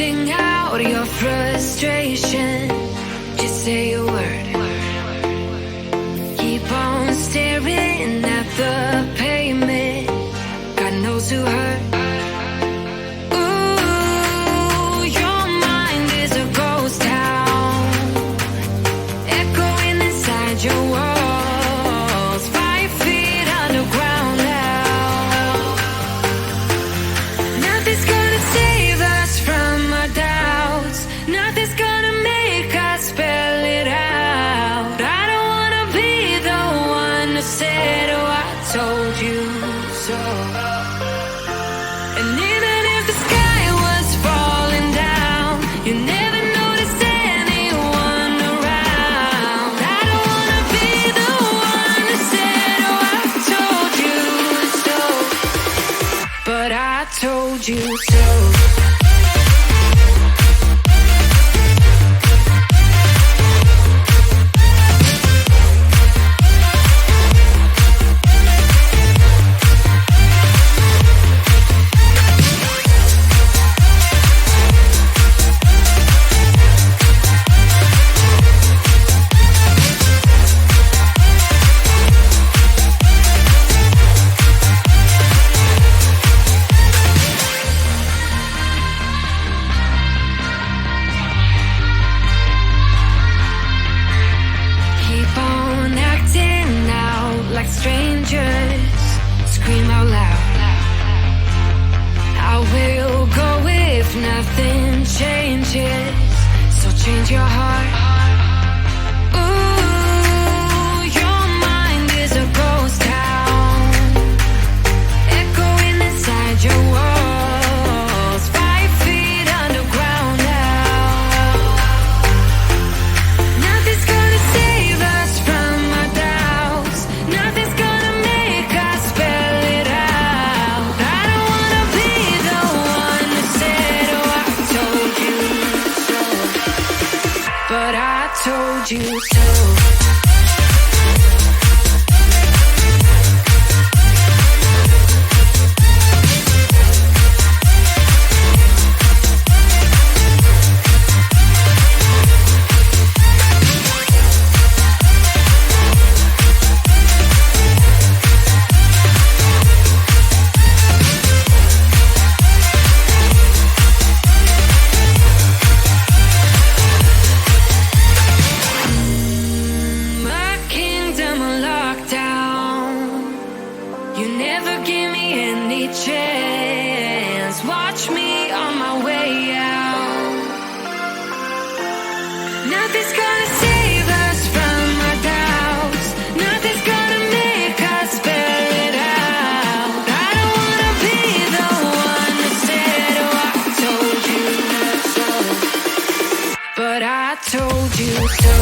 Sing out your frustration, just say a word. Keep on staring at the pavement, God knows who hurt. Ooh, your mind is a ghost town, echoing inside your walls, 5 feet underground now. Nothing's gonna save us from our doubts, nothing's gonna make us spell it out. I don't wanna be the one who said, oh, I told you so. And even if the sky was falling down, you never noticed anyone around. I don't wanna be the one who said, oh, I told you so, but I told you so. Keep on acting out like strangers, scream out loud. I will go if nothing changes, so change your heart. Ooh, your mind is a ghost town, echoing inside your walls, 5 feet underground now. Nothing's gonna save us from our doubts, nothing's gonna make us spell it out. I don't wanna be the one who said, oh, I told you so, but I told you so. My kingdom on lockdown, you never give me any chance. Watch me on my way out. Nothing's gonna save us from our doubts, nothing's gonna make us spell it out. I don't wanna be the one who said, oh, I told you so, but I told you so.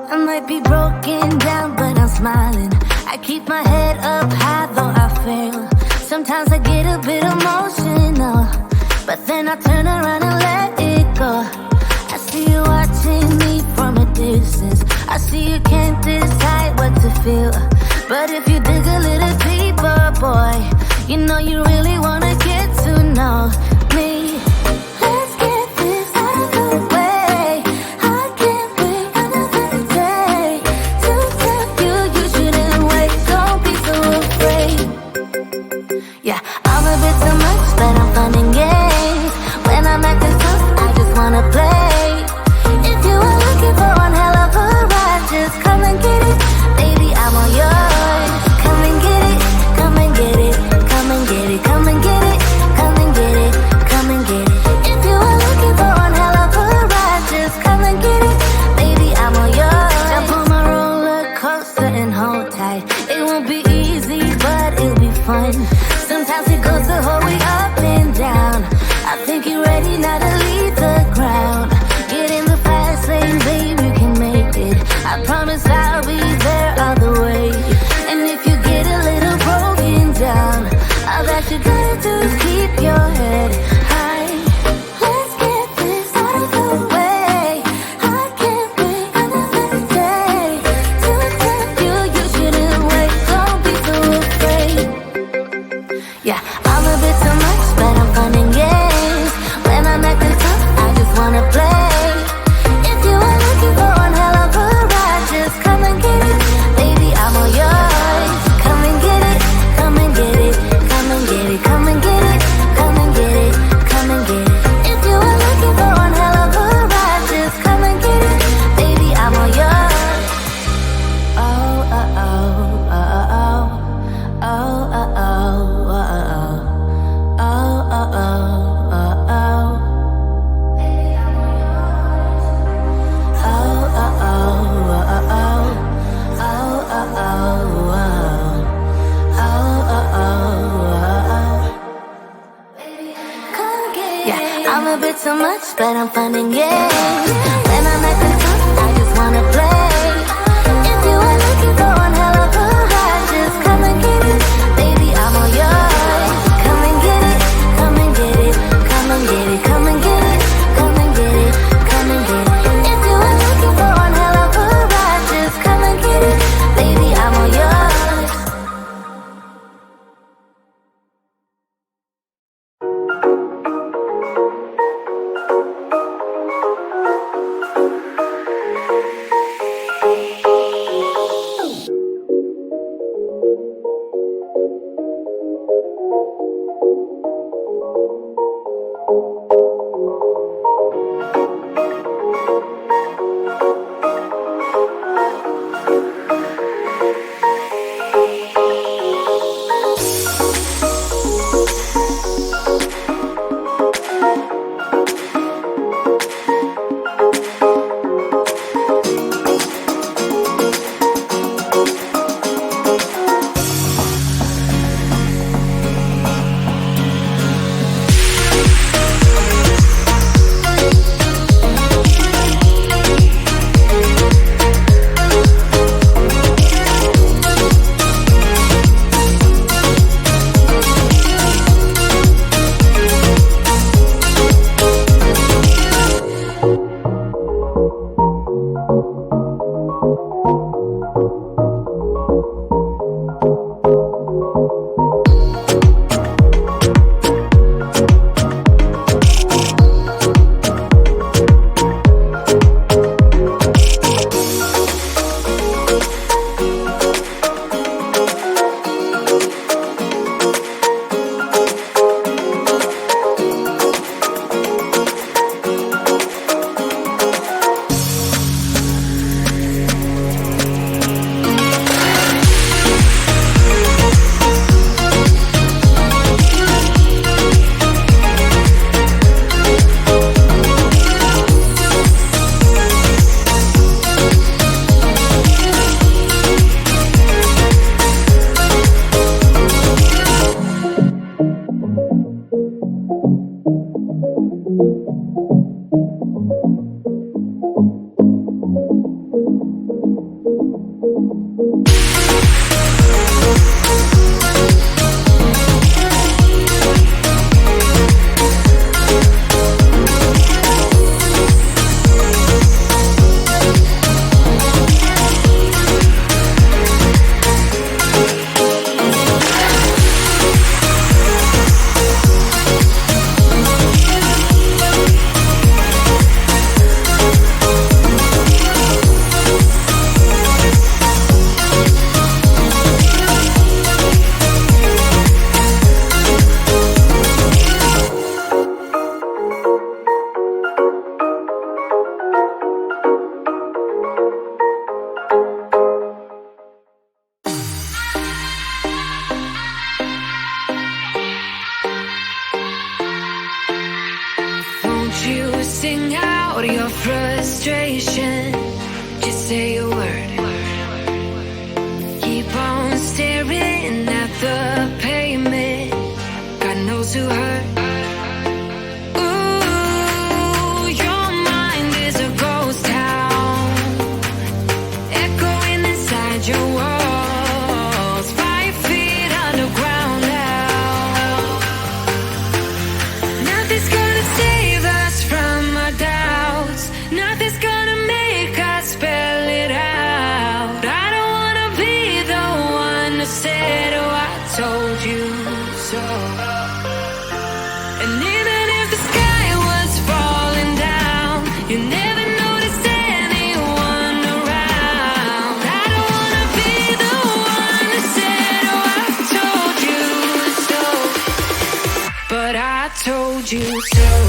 I might be broken down, but I'm smiling. I keep my head up high, though I fail. Sometimes I get a bit emotional, but then I turn around and let it go. I see you watching me from a distance, I see you can't decide what to feel. But if you dig a little deeper, boy, you know you really wanna get to know me. Let's get this out of the way. I can't wait another day to tell you you shouldn't wait. Don't be so afraid. Yeah, I'm a bit too much, but I'm fun and games. When I'm acting tough, I just wanna play. If you are looking for one hell of a ride, just come and get it. Baby, I'm all yours. Come and get it, come and get it, come and get it, come and get it, come and get it, come and get it. If you are looking for one hell of a ride, just come and get it. Baby, I'm all yours. Jump on my roller coaster and hold tight. It won't be easy promise I'll be there all the way. And if you get a little broken down, all that you gotta do is keep your head high. Let's get this out of the way. I can't wait another day to accept you. You shouldn't wait. Don't be so afraid. Yeah, I'm a bit too much, but I'm fun and games. When I'm acting tough, I just wanna play. If you are looking for one hell of a ride, just come and get it. Baby, I'm all yours. Come and get it, come and get it, come and get it, come and get it, come and get it, come and get it. If you are looking for one hell of a ride, just come and get it. Baby, I'm all yours. Oh, oh, oh, oh, oh, oh, oh, oh, oh, oh, oh, oh, oh. Yeah, I'm a bit too much, but I'm fun and games. When I'm acting tough, I just wanna play. If you are looking for one hell of a ride, just come and get it. Baby, I'm all yours. Come and get it, come and get it, come and get it, come and get it, come and get it, come and get it. If you are looking for one hell of a ride, just come and get it. Baby, I'm all yours. frustration. Just say a word. Keep on staring at the pavement. God knows who hurt. Ooh, your mind is a ghost town, your walls, 5 feet underground now. Nothing's gonna save us from our doubts. Nothing's gonna make us spell it out. I don't wanna be the one who said, oh, I told you so. And even if the sky was falling down, you never noticed anyone around. I don't wanna be the one who said, oh, I told you so. But I told you so.